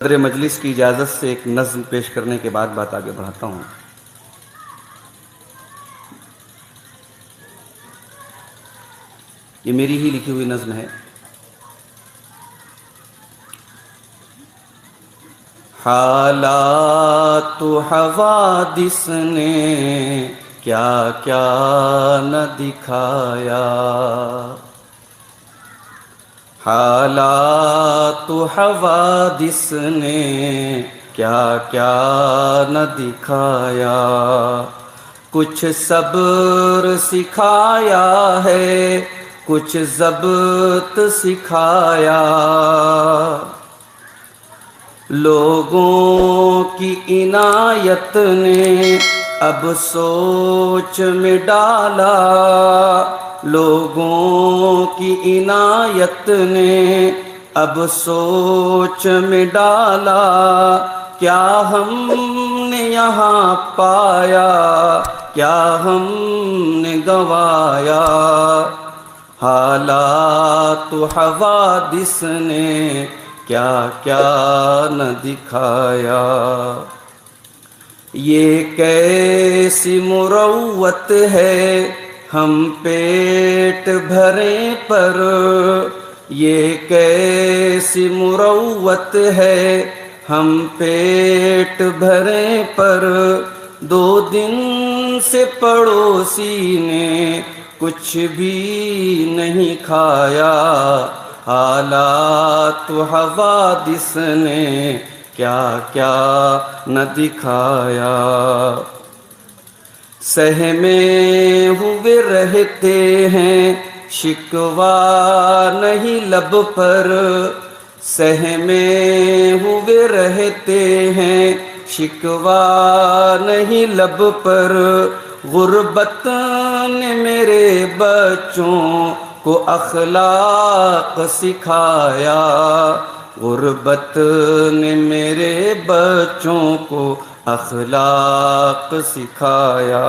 صدر مجلس کی اجازت سے ایک نظم پیش کرنے کے بعد بات آگے بڑھاتا ہوں۔ یہ میری ہی لکھی ہوئی نظم ہے۔ حالات و حوادث نے کیا کیا نہ دکھایا، حالات و حوادث نے کیا کیا نہ دکھایا، کچھ صبر سکھایا ہے کچھ ضبط سکھایا، لوگوں کی عنایت نے اب سوچ میں ڈالا، لوگوں کی عنایت نے اب سوچ میں ڈالا، کیا ہم نے یہاں پایا کیا ہم نے گنوایا، حالات و حوادث نے کیا کیا نہ دکھایا، یہ کیسی مروت ہے ہم پیٹ بھرے پر، یہ کیسی مروت ہے ہم پیٹ بھرے پر، 2 دن سے پڑوسی نے کچھ بھی نہیں کھایا، حالات و حوادث نے کیا کیا نہ دکھایا، سہمے ہوئے رہتے ہیں شکوہ نہیں لب پر، سہمے ہوئے رہتے ہیں شکوہ نہیں لب پر، غربت نے میرے بچوں کو اخلاق سکھایا، غربت نے میرے بچوں کو اخلاق سکھایا،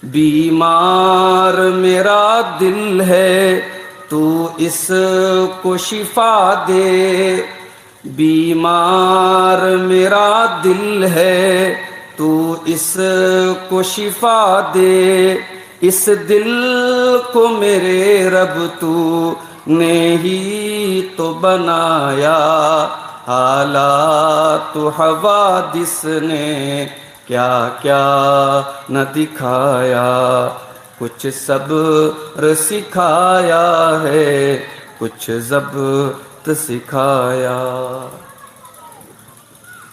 بیمار میرا دل ہے تو اس کو شفا دے، بیمار میرا دل ہے تو اس کو شفا دے، اس دل کو میرے رب تو نے ہی تو بنایا، حالات و حوادث نے کیا کیا نہ دکھایا، کچھ صبر سکھایا ہے کچھ ضبط سکھایا۔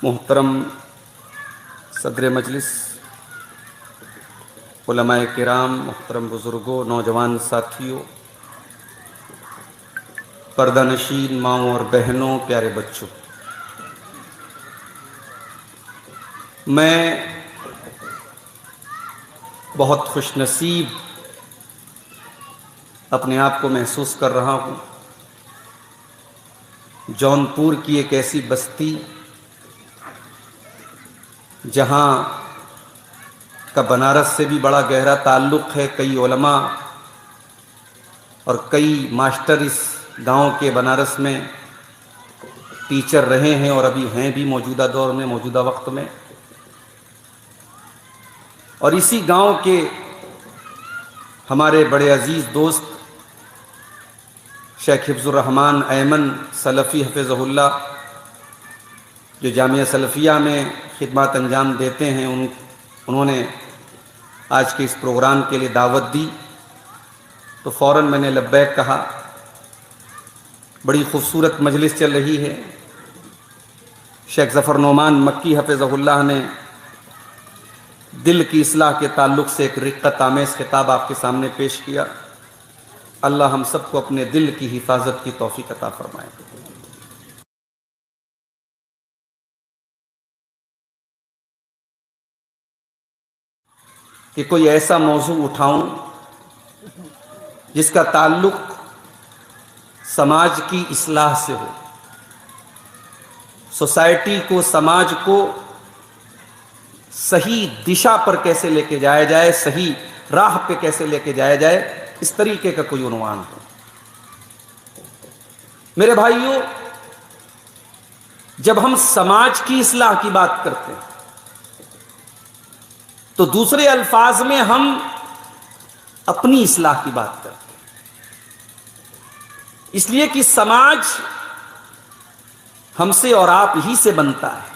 محترم صدر مجلس، علماء کرام، محترم بزرگوں، نوجوان ساتھیوں، پردہ نشین ماؤں اور بہنوں، پیارے بچوں، میں بہت خوش نصیب اپنے آپ کو محسوس کر رہا ہوں۔ جونپور کی ایک ایسی بستی جہاں کا بنارس سے بھی بڑا گہرا تعلق ہے، کئی علماء اور کئی ماسٹر اس گاؤں کے بنارس میں ٹیچر رہے ہیں اور ابھی ہیں بھی موجودہ دور میں، موجودہ وقت میں، اور اسی گاؤں کے ہمارے بڑے عزیز دوست شیخ حفظ الرحمن ایمن سلفی حفظہ اللہ، جو جامعہ سلفیہ میں خدمات انجام دیتے ہیں، انہوں نے آج کے اس پروگرام کے لیے دعوت دی تو فوراً میں نے لبیک کہا۔ بڑی خوبصورت مجلس چل رہی ہے۔ شیخ ظفر نعمان مکی حفظہ اللہ نے دل کی اصلاح کے تعلق سے ایک رقت آمیز خطاب آپ کے سامنے پیش کیا۔ اللہ ہم سب کو اپنے دل کی حفاظت کی توفیق عطا فرمائے۔ کہ کوئی ایسا موضوع اٹھاؤں جس کا تعلق سماج کی اصلاح سے ہو، سوسائٹی کو، سماج کو صحیح دشا پر کیسے لے کے جایا جائے، صحیح راہ پہ کیسے لے کے جایا جائے، اس طریقے کا کوئی عنوان ہو۔ میرے بھائیوں، جب ہم سماج کی اصلاح کی بات کرتے ہیں تو دوسرے الفاظ میں ہم اپنی اصلاح کی بات کرتے ہیں، اس لیے کہ سماج ہم سے اور آپ ہی سے بنتا ہے۔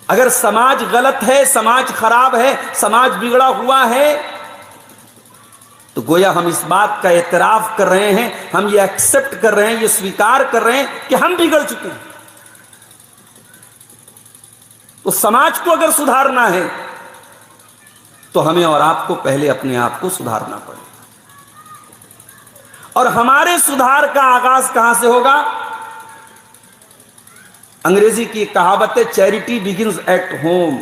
اگر سماج غلط ہے، سماج خراب ہے، سماج بگڑا ہوا ہے، تو گویا ہم اس بات کا اعتراف کر رہے ہیں، ہم یہ ایکسپٹ کر رہے ہیں، یہ سویکار کر رہے ہیں کہ ہم بگڑ چکے ہیں۔ تو سماج کو اگر سدھارنا ہے تو ہمیں اور آپ کو پہلے اپنے آپ کو سدھارنا پڑے، اور ہمارے سدھار کا آغاز کہاں سے ہوگا؟ انگریزی کی کہاوت ہے چیریٹی بگنز ایٹ ہوم،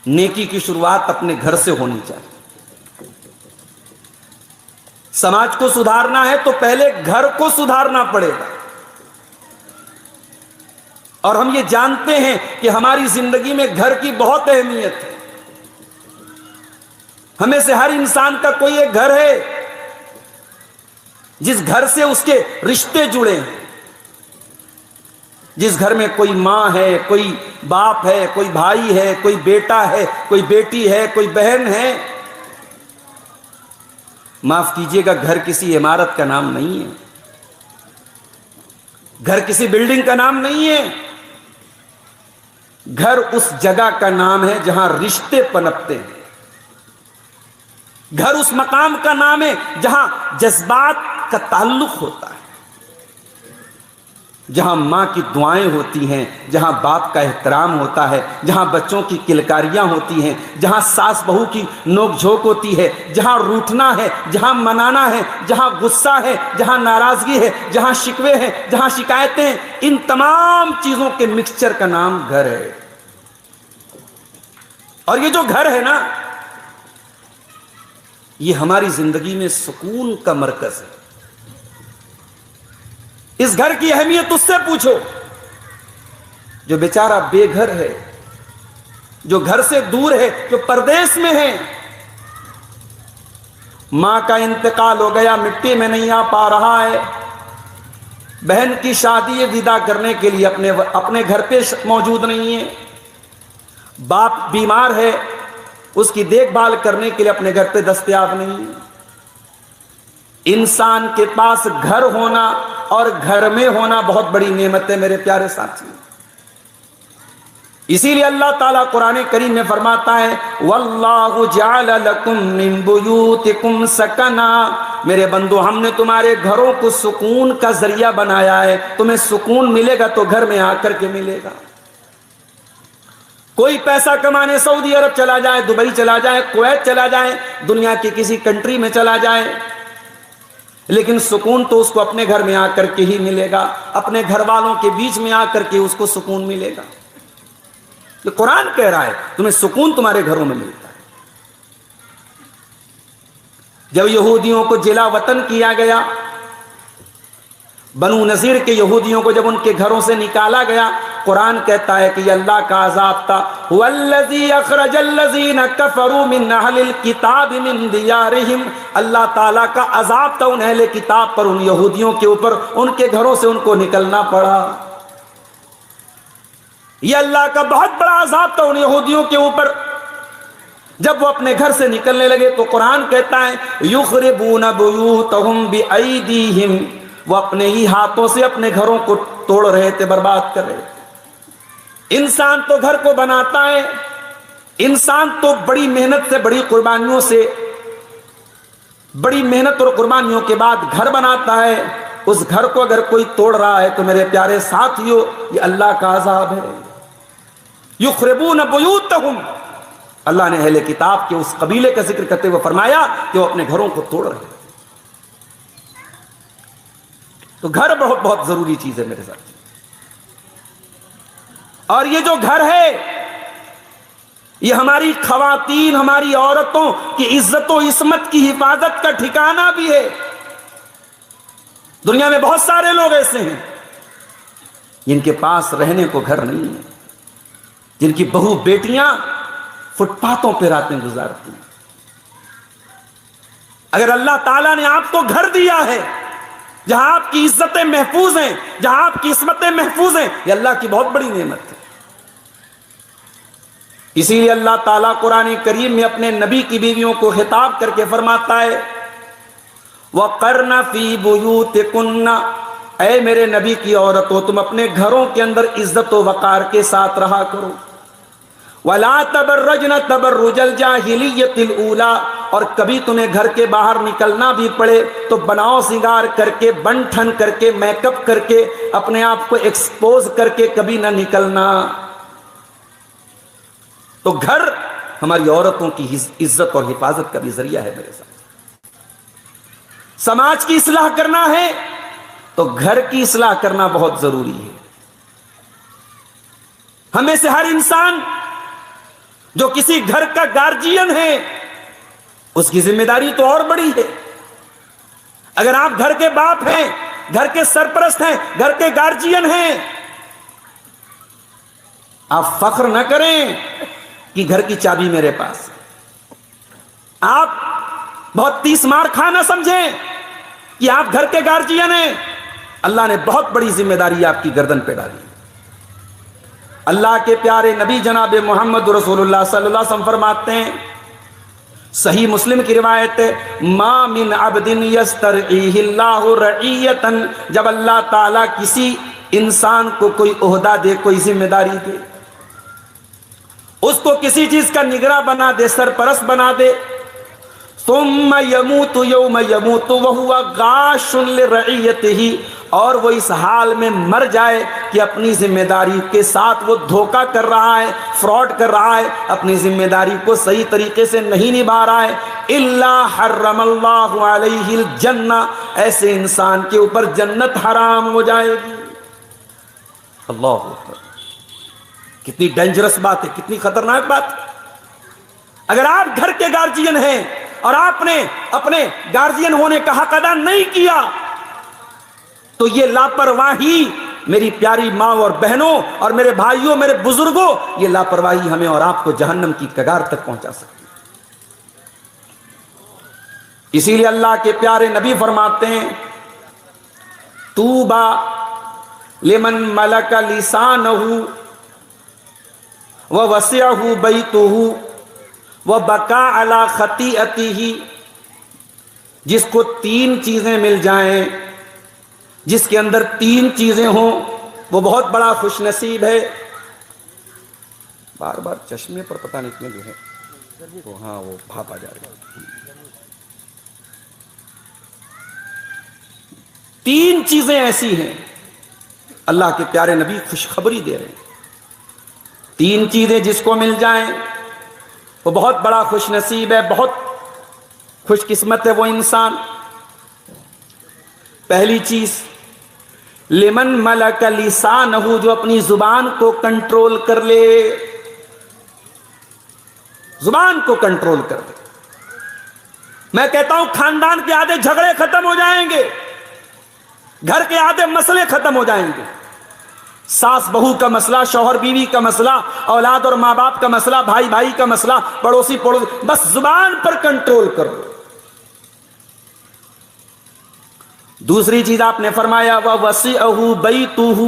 نیکی کی شروعات اپنے گھر سے ہونی چاہیے۔ سماج کو سدھارنا ہے تو پہلے گھر کو سدھارنا پڑے گا، اور ہم یہ جانتے ہیں کہ ہماری زندگی میں گھر کی بہت اہمیت ہے۔ ہمیں سے ہر انسان کا کوئی ایک گھر ہے جس گھر سے اس کے رشتے جڑے ہیں، جس گھر میں کوئی ماں ہے، کوئی باپ ہے، کوئی بھائی ہے، کوئی بیٹا ہے، کوئی بیٹی ہے، کوئی بہن ہے۔ معاف کیجیے گا، گھر کسی عمارت کا نام نہیں ہے، گھر کسی بلڈنگ کا نام نہیں ہے، گھر اس جگہ کا نام ہے جہاں رشتے پنپتے ہیں، گھر اس مقام کا نام ہے جہاں جذبات کا تعلق ہوتا ہے، جہاں ماں کی دعائیں ہوتی ہیں، جہاں باپ کا احترام ہوتا ہے، جہاں بچوں کی کلکاریاں ہوتی ہیں، جہاں ساس بہو کی نوک جھوک ہوتی ہے، جہاں روٹھنا ہے، جہاں منانا ہے، جہاں غصہ ہے، جہاں ناراضگی ہے، جہاں شکوے ہیں، جہاں شکایتیں ہیں، ان تمام چیزوں کے مکسچر کا نام گھر ہے۔ اور یہ جو گھر ہے نا، یہ ہماری زندگی میں سکون کا مرکز ہے۔ اس گھر کی اہمیت اس سے پوچھو جو بیچارہ بے گھر ہے، جو گھر سے دور ہے، جو پردیس میں ہے، ماں کا انتقال ہو گیا، مٹی میں نہیں آ پا رہا ہے، بہن کی شادی ودا کرنے کے لیے اپنے گھر پہ موجود نہیں ہے، باپ بیمار ہے، اس کی دیکھ بھال کرنے کے لیے اپنے گھر پہ دستیاب نہیں ہے۔ انسان کے پاس گھر ہونا اور گھر میں ہونا بہت بڑی نعمت ہے میرے پیارے ساتھی۔ اسی لیے اللہ تعالیٰ قرآن کریم میں فرماتا ہے وَاللَّهُ جَعَلَ لَكُم مِّن بُيُوتِكُمْ سَكَنًا، میرے بندو ہم نے تمہارے گھروں کو سکون کا ذریعہ بنایا ہے۔ تمہیں سکون ملے گا تو گھر میں آ کر کے ملے گا۔ کوئی پیسہ کمانے سعودی عرب چلا جائے، دبئی چلا جائے، کویت چلا جائے، دنیا کی کسی کنٹری میں چلا جائے، لیکن سکون تو اس کو اپنے گھر میں آ کر کے ہی ملے گا، اپنے گھر والوں کے بیچ میں آ کر کے اس کو سکون ملے گا۔ یہ قرآن کہہ رہا ہے تمہیں سکون تمہارے گھروں میں ملتا ہے۔ جب یہودیوں کو جلا وطن کیا گیا، بنو نذیر کے یہودیوں کو جب ان کے گھروں سے نکالا گیا، قرآن کہتا ہے کہ یہ اللہ کا عذاب تھا۔ وَالَّذِي أَخْرَجَ الَّذِينَ كَفَرُوا مِنْ أَهْلِ الْكِتَابِ مِنْ دِيَارِهِمْ، اللہ تعالیٰ کا عذاب تھا ان اہل کتاب پر، ان یہودیوں کے اوپر، ان کے گھروں سے ان کو نکلنا پڑا۔ یہ اللہ کا بہت بڑا عذاب تھا ان یہودیوں کے اوپر۔ جب وہ اپنے گھر سے نکلنے لگے تو قرآن کہتا ہے یخربون بیوتہم بایدیہم، وہ اپنے ہی ہاتھوں سے اپنے گھروں کو توڑ رہے تھے، برباد کر رہے تھے۔ انسان تو گھر کو بناتا ہے، انسان تو بڑی محنت سے، بڑی قربانیوں سے، بڑی محنت اور قربانیوں کے بعد گھر بناتا ہے۔ اس گھر کو اگر کوئی توڑ رہا ہے تو میرے پیارے ساتھیو یہ اللہ کا عذاب ہے۔ یخربون بیوتہم، اللہ نے اہل کتاب کے اس قبیلے کا ذکر کرتے ہوئے فرمایا کہ وہ اپنے گھروں کو توڑ رہے ہیں۔ تو گھر بہت بہت ضروری چیز ہے میرے ساتھ، اور یہ جو گھر ہے یہ ہماری خواتین، ہماری عورتوں کی عزت و عصمت کی حفاظت کا ٹھکانہ بھی ہے۔ دنیا میں بہت سارے لوگ ایسے ہیں جن کے پاس رہنے کو گھر نہیں ہے، جن کی بہو بیٹیاں فٹ پاتھوں پہ راتیں گزارتی ہیں۔ اگر اللہ تعالیٰ نے آپ کو گھر دیا ہے جہاں آپ کی عزتیں محفوظ ہیں، جہاں آپ کی عصمتیں محفوظ ہیں، یہ اللہ کی بہت بڑی نعمت ہے۔ اسی لیے اللہ تعالیٰ قرآن کریم میں اپنے نبی کی بیویوں کو خطاب کر کے فرماتا ہے وَقَرْنَ فِي بُيُوتِكُنَّ، اے میرے نبی کی عورتوں تم اپنے گھروں کے اندر عزت و وقار کے ساتھ رہا کرو، وَلَا تَبَرَّجْنَ تَبَرُّجَ الْجَاهِلِيَّةِ الْأُولَىٰ، اور کبھی تمہیں گھر کے باہر نکلنا بھی پڑے تو بناؤ سنگار کر کے، بن ٹھن کر کے، میک اپ کر کے، اپنے آپ کو ایکسپوز کر کے کبھی نہ نکلنا۔ تو گھر ہماری عورتوں کی عزت اور حفاظت کا بھی ذریعہ ہے میرے ساتھ۔ سماج کی اصلاح کرنا ہے تو گھر کی اصلاح کرنا بہت ضروری ہے۔ ہمیں سے ہر انسان جو کسی گھر کا گارجین ہے اس کی ذمہ داری تو اور بڑی ہے۔ اگر آپ گھر کے باپ ہیں، گھر کے سرپرست ہیں، گھر کے گارجین ہیں، آپ فخر نہ کریں کہ گھر کی چابی میرے پاس، آپ بہت تیس مار کھا نہ سمجھیں کہ آپ گھر کے گارجین ہیں۔ اللہ نے بہت بڑی ذمہ داری آپ کی گردن پہ ڈالی۔ اللہ کے پیارے نبی جناب محمد رسول اللہ صلی اللہ علیہ وسلم فرماتے ہیں، صحیح مسلم کی روایت ہے، ما من عبد یسترعیہ اللہ رعیۃ، جب اللہ تعالیٰ کسی انسان کو کوئی عہدہ دے، کوئی ذمہ داری دے، اس کو کسی چیز کا نگراں بنا دے، سرپرست بنا دے، ثم یموت یوم یموت وہو غاش لرعیتہ، اور وہ اس حال میں مر جائے کہ اپنی ذمہ داری کے ساتھ وہ دھوکہ کر رہا ہے، فراڈ کر رہا ہے، اپنی ذمہ داری کو صحیح طریقے سے نہیں نبھا رہا ہے، الا حرم اللہ علیہ الجنہ، ایسے انسان کے اوپر جنت حرام ہو جائے گی۔ اللہ اکبر، کتنی ڈینجرس بات ہے، کتنی خطرناک بات ہے۔ اگر آپ گھر کے گارجین ہیں اور آپ نے اپنے گارجین ہونے کا حق ادا نہیں کیا تو یہ لاپرواہی، میری پیاری ماں اور بہنوں اور میرے بھائیوں، میرے بزرگوں، یہ لاپرواہی ہمیں اور آپ کو جہنم کی کگار تک پہنچا سکتی ہے۔ اسی لیے اللہ کے پیارے نبی فرماتے ہیں، طوبی لمن ملک لسانہ ووسعہ بیتہ وبکا علی خطیئتہ، جس کو تین چیزیں مل جائیں، جس کے اندر تین چیزیں ہوں، وہ بہت بڑا خوش نصیب ہے۔ بار بار چشمے پر پتہ نہیں کیوں جو ہے تو ہاں وہ بھاپ آ جا رہی ہے۔ تین چیزیں ایسی ہیں، اللہ کے پیارے نبی خوشخبری دے رہے ہیں، تین چیزیں جس کو مل جائیں وہ بہت بڑا خوش نصیب ہے، بہت خوش قسمت ہے وہ انسان۔ پہلی چیز، لمن ملک لسانہ، جو اپنی زبان کو کنٹرول کر لے، زبان کو کنٹرول کر لے۔ میں کہتا ہوں خاندان کے آدھے جھگڑے ختم ہو جائیں گے، گھر کے آدھے مسئلے ختم ہو جائیں گے، ساس بہو کا مسئلہ، شوہر بیوی کا مسئلہ، اولاد اور ماں باپ کا مسئلہ، بھائی بھائی کا مسئلہ، پڑوسی پڑوسی، بس زبان پر کنٹرول کرو۔ دوسری چیز آپ نے فرمایا وَوَسِعَهُ بَيْتُهُ،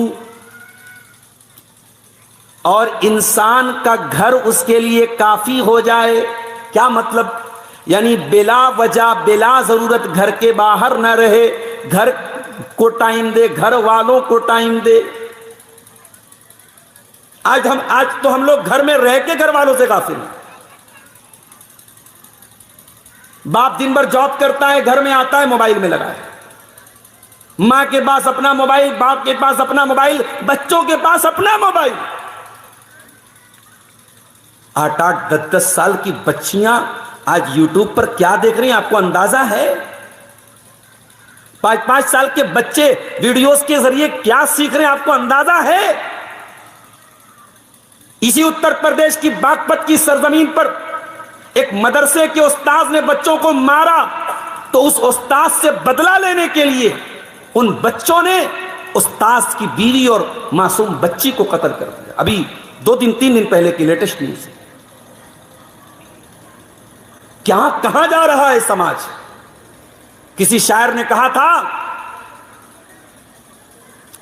اور انسان کا گھر اس کے لیے کافی ہو جائے۔ کیا مطلب؟ یعنی بلا وجہ بلا ضرورت گھر کے باہر نہ رہے، گھر کو ٹائم دے، گھر والوں کو ٹائم دے۔ آج تو ہم لوگ گھر میں رہ کے گھر والوں سے غافل ہیں۔ باپ دن بھر جاب کرتا ہے، گھر میں آتا ہے موبائل میں لگا ہے، ماں کے پاس اپنا موبائل، باپ کے پاس اپنا موبائل، بچوں کے پاس اپنا موبائل۔ 8-8 10-10 سال کی بچیاں آج یوٹیوب پر کیا دیکھ رہی ہیں آپ کو اندازہ ہے؟ 5-5 سال کے بچے ویڈیوز کے ذریعے کیا سیکھ رہے ہیں آپ کو اندازہ ہے؟ اسی اتر پردیش کی باغپت کی سرزمین پر ایک مدرسے کے استاذ نے بچوں کو مارا تو اس استاذ سے بدلہ لینے کے لیے ان بچوں نے استاذ کی بیوی اور معصوم بچی کو قتل کر دیا۔ ابھی 2-3 دن پہلے کی لیٹسٹ نیوز۔ کہاں جا رہا ہے سماج؟ کسی شاعر نے کہا تھا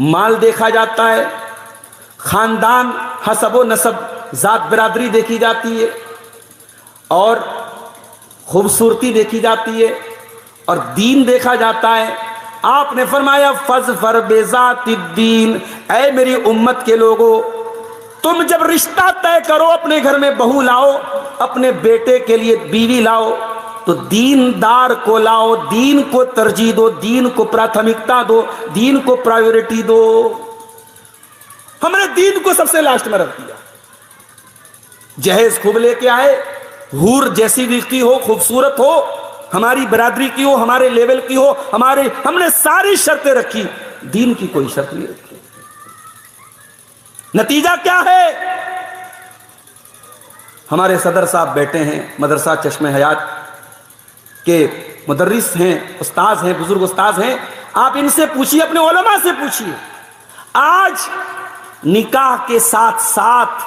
مال دیکھا جاتا ہے، خاندان، حسب و نسب، ذات برادری دیکھی جاتی ہے، اور خوبصورتی دیکھی جاتی ہے، اور دین دیکھا جاتا ہے۔ آپ نے فرمایا فَاظْفَرْ بِذَاتِ الدِّینِ، اے میری امت کے لوگوں، تم جب رشتہ طے کرو، اپنے گھر میں بہو لاؤ، اپنے بیٹے کے لیے بیوی لاؤ، تو دیندار کو لاؤ، دین کو ترجیح دو، دین کو پراتھمکتا دو، دین کو پرائیورٹی دو۔ ہم نے دین کو سب سے لاسٹ میں رکھ دیا۔ جہیز خوب لے کے آئے، حور جیسی دکھتی ہو، خوبصورت ہو، ہماری برادری کی ہو، ہمارے لیول کی ہو، ہم نے ساری شرطیں رکھی، دین کی کوئی شرط نہیں رکھی۔ نتیجہ کیا ہے؟ ہمارے صدر صاحب بیٹے ہیں، مدرسہ چشمہ حیات کے مدرس ہیں، استاذ ہیں، بزرگ استاذ ہیں، آپ ان سے پوچھیے، اپنے علماء سے پوچھیے، آج نکاح کے ساتھ ساتھ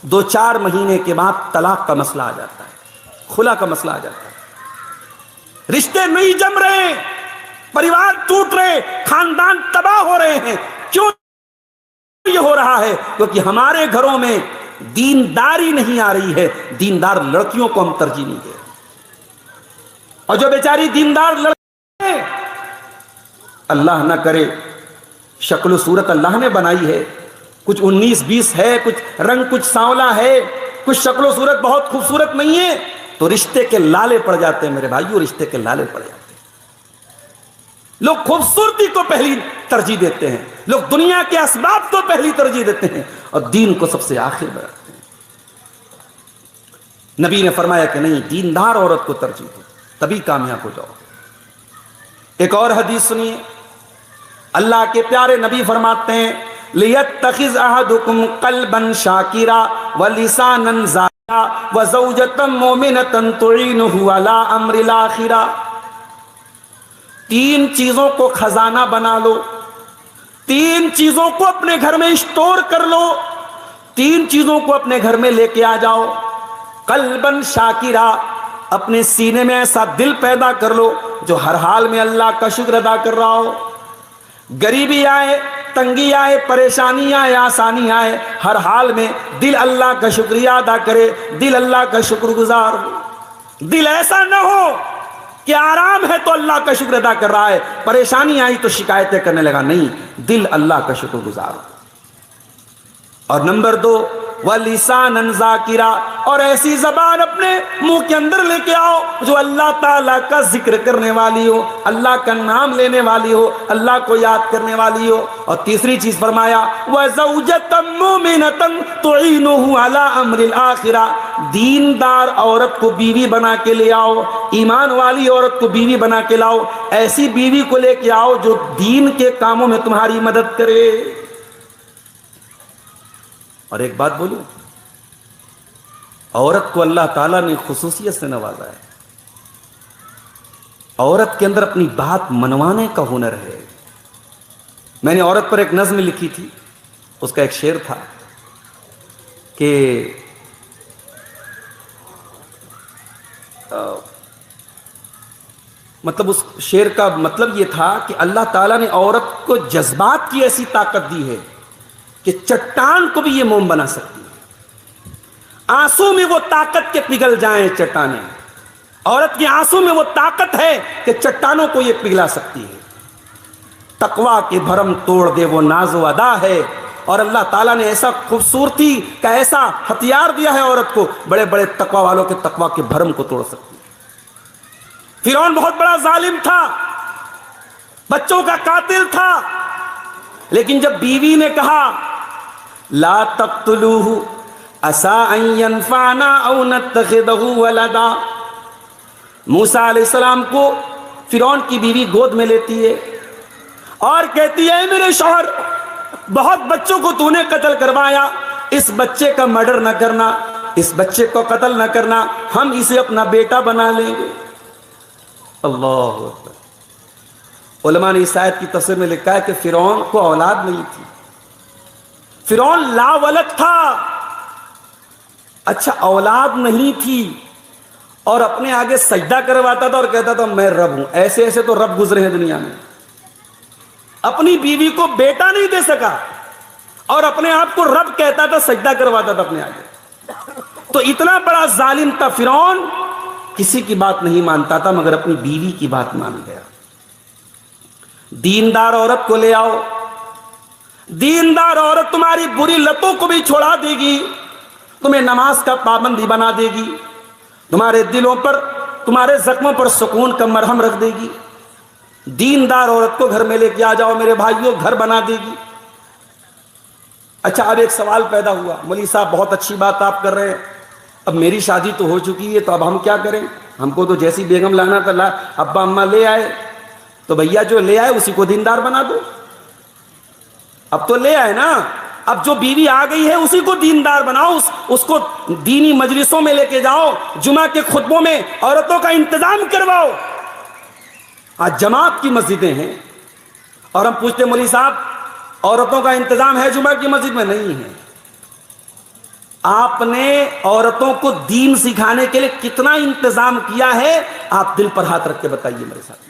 2-4 مہینے کے بعد طلاق کا مسئلہ آ جاتا ہے، خلا کا مسئلہ آ جاتا ہے، رشتے نہیں جم رہے، پریوار ٹوٹ رہے، خاندان تباہ ہو رہے ہیں۔ کیوں یہ ہو رہا ہے؟ کیونکہ ہمارے گھروں میں دینداری نہیں آ رہی ہے، دیندار لڑکیوں کو ہم ترجیح نہیں دے رہے، اور جو بیچاری دیندار لڑکی ہیں، اللہ نہ کرے شکل و صورت اللہ نے بنائی ہے، کچھ 19-20 ہے، کچھ رنگ کچھ سانولا ہے، کچھ شکل و صورت بہت خوبصورت نہیں ہے، تو رشتے کے لالے پڑ جاتے ہیں میرے بھائیو، رشتے کے لالے پڑ جاتے ہیں۔ لوگ خوبصورتی کو پہلی ترجیح دیتے ہیں، لوگ دنیا کے اسباب کو پہلی ترجیح دیتے ہیں، اور دین کو سب سے آخر میں رکھتے ہیں۔ نبی نے فرمایا کہ نہیں، دیندار عورت کو ترجیح دو، تبھی کامیاب ہو جاؤ۔ ایک اور حدیث سنیے، اللہ کے پیارے نبی فرماتے ہیں لِيَتَّخِذْ أَحَدُكُمْ قَلْبًا شَاكِرًا وَلِسَانًا ذَاكِرًا وَزَوْجَةً مُؤْمِنَةً تُعِينُهُ عَلَىٰ أَمْرِ الْآخِرَةِ۔ 3 چیزوں کو خزانہ بنا لو، 3 چیزوں کو اپنے گھر میں اسٹور کر لو، 3 چیزوں کو اپنے گھر میں لے کے آ جاؤ۔ قلباً شاکرا، اپنے سینے میں ایسا دل پیدا کر لو جو ہر حال میں اللہ کا شکر ادا کر رہا ہو، غریبی آئے، تنگی آئے، پریشانی آئے، آسانی آئے، ہر حال میں دل اللہ کا شکریہ ادا کرے، دل اللہ کا شکر گزار ہو۔ دل ایسا نہ ہو کہ آرام ہے تو اللہ کا شکر ادا کر رہا ہے، پریشانی آئی تو شکایتیں کرنے لگا، نہیں، دل اللہ کا شکر گزار ہو۔ اور نمبر 2 وَلِسَانًا ذَاكِرًا، اور ایسی زبان اپنے منہ کے اندر لے کے آؤ جو اللہ تعالیٰ کا ذکر کرنے والی ہو، اللہ کا نام لینے والی ہو، اللہ کو یاد کرنے والی ہو۔ اور تیسری چیز فرمایا وَزَوْجَةً مُؤْمِنَةً تُعِينُهُ عَلَىٰ أَمْرِ الْآخِرَةِ، دیندار عورت کو بیوی بنا کے لے آؤ، ایمان والی عورت کو بیوی بنا کے لاؤ، ایسی بیوی کو لے کے آؤ جو دین کے کاموں میں تمہاری مدد کرے۔ اور ایک بات بولوں، عورت کو اللہ تعالیٰ نے خصوصیت سے نوازا ہے، عورت کے اندر اپنی بات منوانے کا ہنر ہے۔ میں نے عورت پر ایک نظم لکھی تھی، اس کا ایک شعر تھا کہ مطلب اس شعر کا مطلب یہ تھا کہ اللہ تعالیٰ نے عورت کو جذبات کی ایسی طاقت دی ہے کہ چٹان کو بھی یہ موم بنا سکتی ہے، آنسو میں وہ طاقت کے پگھل جائیں چٹانیں، عورت کے آنسو میں وہ طاقت ہے کہ چٹانوں کو یہ پگھلا سکتی ہے، تقویٰ کے بھرم توڑ دے وہ ناز و ادا ہے۔ اور اللہ تعالیٰ نے ایسا خوبصورتی کا ایسا ہتھیار دیا ہے عورت کو، بڑے بڑے تقویٰ والوں کے تقویٰ کے بھرم کو توڑ سکتی ہے۔ فرعون بہت بڑا ظالم تھا، بچوں کا قاتل تھا، لیکن جب بیوی نے کہا لا تقتلوه عسى ان ينفعنا او نتخذه ولدا، موسیٰ علیہ السلام کو فرعون کی بیوی گود میں لیتی ہے اور کہتی ہے میرے شوہر، بہت بچوں کو تو نے قتل کروایا، اس بچے کا مرڈر نہ کرنا، اس بچے کو قتل نہ کرنا، ہم اسے اپنا بیٹا بنا لیں گے۔ اللہ اکبر۔ علماء نے اس آیت کی تفسیر میں لکھا ہے کہ فرعون کو اولاد نہیں تھی، فرعون لا ولد تھا۔ اچھا اولاد نہیں تھی اور اپنے آگے سجدہ کرواتا تھا اور کہتا تھا میں رب ہوں۔ ایسے ایسے تو رب گزرے ہیں دنیا میں، اپنی بیوی کو بیٹا نہیں دے سکا اور اپنے آپ کو رب کہتا تھا، سجدہ کرواتا تھا اپنے آگے. تو اتنا بڑا ظالم تھا فرعون، کسی کی بات نہیں مانتا تھا مگر اپنی بیوی کی بات مان گیا. دیندار عورت کو لے آؤ، دیندار عورت تمہاری بری لتوں کو بھی چھوڑا دے گی، تمہیں نماز کا پابندی بنا دے گی، تمہارے دلوں پر، تمہارے زخموں پر سکون کا مرہم رکھ دے گی. دیندار عورت کو گھر میں لے کے آ جاؤ میرے بھائیوں، گھر بنا دے گی. اچھا اب ایک سوال پیدا ہوا، مولوی صاحب بہت اچھی بات آپ کر رہے ہیں، اب میری شادی تو ہو چکی ہے تو اب ہم کیا کریں؟ ہم کو تو جیسی بیگم لانا تھا ابا اماں لے آئے، تو بھیا جو لے آئے اسی کو دیندار بنا دو. اب تو لے آئے نا، اب جو بیوی آ گئی ہے اسی کو دیندار بناؤ، اس کو دینی مجلسوں میں لے کے جاؤ، جمعہ کے خطبوں میں عورتوں کا انتظام کرواؤ. آج جماعت کی مسجدیں ہیں اور ہم پوچھتے مولوی صاحب عورتوں کا انتظام ہے جمعہ کی مسجد میں؟ نہیں ہے. آپ نے عورتوں کو دین سکھانے کے لیے کتنا انتظام کیا ہے؟ آپ دل پر ہاتھ رکھ کے بتائیے میرے ساتھ.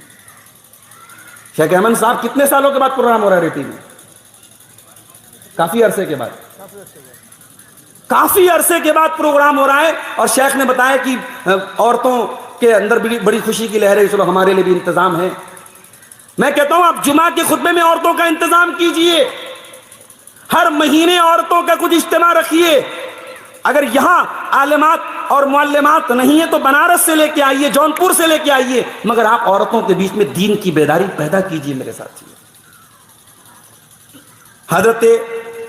شیخ احمد صاحب کتنے سالوں کے بعد پروگرام ہو رہا ہے ریٹی میں؟ کافی عرصے کے بعد، کافی عرصے کے بعد پروگرام ہو رہا ہے. اور شیخ نے بتایا کہ عورتوں کے اندر بڑی خوشی کی لہر ہے، چلو ہمارے لیے بھی انتظام ہے. میں کہتا ہوں آپ جمعہ کے خطبے میں عورتوں کا انتظام کیجئے، ہر مہینے عورتوں کا کچھ اجتماع رکھیے. اگر یہاں عالمات اور معلمات نہیں ہیں تو بنارس سے لے کے آئیے، جونپور سے لے کے آئیے، مگر آپ عورتوں کے بیچ میں دین کی بیداری پیدا کیجئے میرے ساتھی. حضرت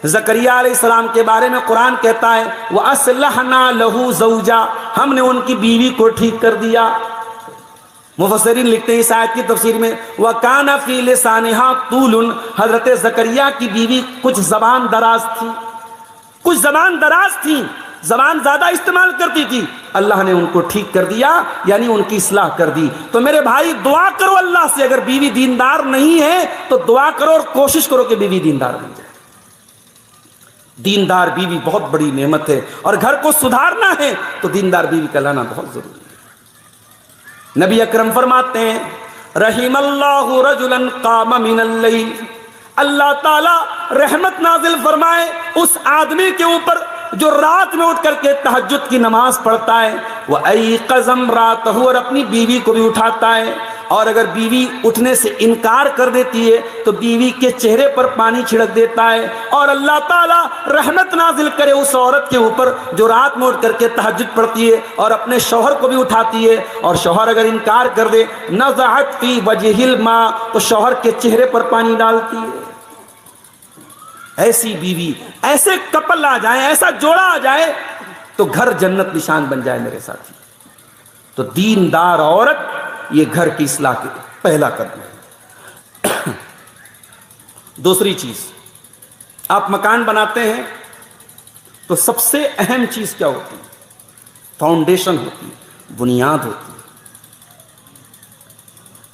زکریا علیہ السلام کے بارے میں قرآن کہتا ہے وَأَصْلَحْنَا لَهُ زَوْجًا، ہم نے ان کی بیوی کو ٹھیک کر دیا. مفسرین لکھتے ہیں اس آیت کی تفسیر میں وَكَانَ فِي لِسَانِهَا طُولٌ، حضرت زکریا کی بیوی کچھ زبان دراز تھی، کچھ زبان دراز تھی، زبان زیادہ استعمال کرتی تھی. اللہ نے ان کو ٹھیک کر دیا، یعنی ان کی اصلاح کر دی. تو میرے بھائی دعا کرو اللہ سے، اگر بیوی دیندار نہیں ہے تو دعا کرو اور کوشش کرو کہ بیوی دیندار بن جائے. دیندار بیوی بہت بڑی نعمت ہے، اور گھر کو سدھارنا ہے تو دیندار بیوی کا لانا بہت ضروری ہے. نبی اکرم فرماتے ہیں رحم اللہ رجلا قام من اللیل، اللہ تعالی رحمت نازل فرمائے اس آدمی کے اوپر جو رات میں اٹھ کر کے تہجد کی نماز پڑھتا ہے، وَأَيْقَظَ امْرَأَتَهُ، اور اپنی بیوی کو بھی اٹھاتا ہے. اور اگر بیوی اٹھنے سے انکار کر دیتی ہے تو بیوی کے چہرے پر پانی چھڑک دیتا ہے. اور اللہ تعالیٰ رحمت نازل کرے اس عورت کے اوپر جو رات میں اٹھ کر کے تہجد پڑھتی ہے اور اپنے شوہر کو بھی اٹھاتی ہے، اور شوہر اگر انکار کر دے نزعت فی وجہ الماء، تو شوہر کے چہرے پر پانی ڈالتی ہے. ایسی بیوی، ایسے کپل آ جائیں، ایسا جوڑا آ جائے تو گھر جنت نشان بن جائے میرے ساتھی. تو دیندار عورت یہ گھر کی اصلاح کے پہلا قدم ہے. دوسری چیز، آپ مکان بناتے ہیں تو سب سے اہم چیز کیا ہوتی ہے؟ فاؤنڈیشن ہوتی ہے، بنیاد ہوتی ہے.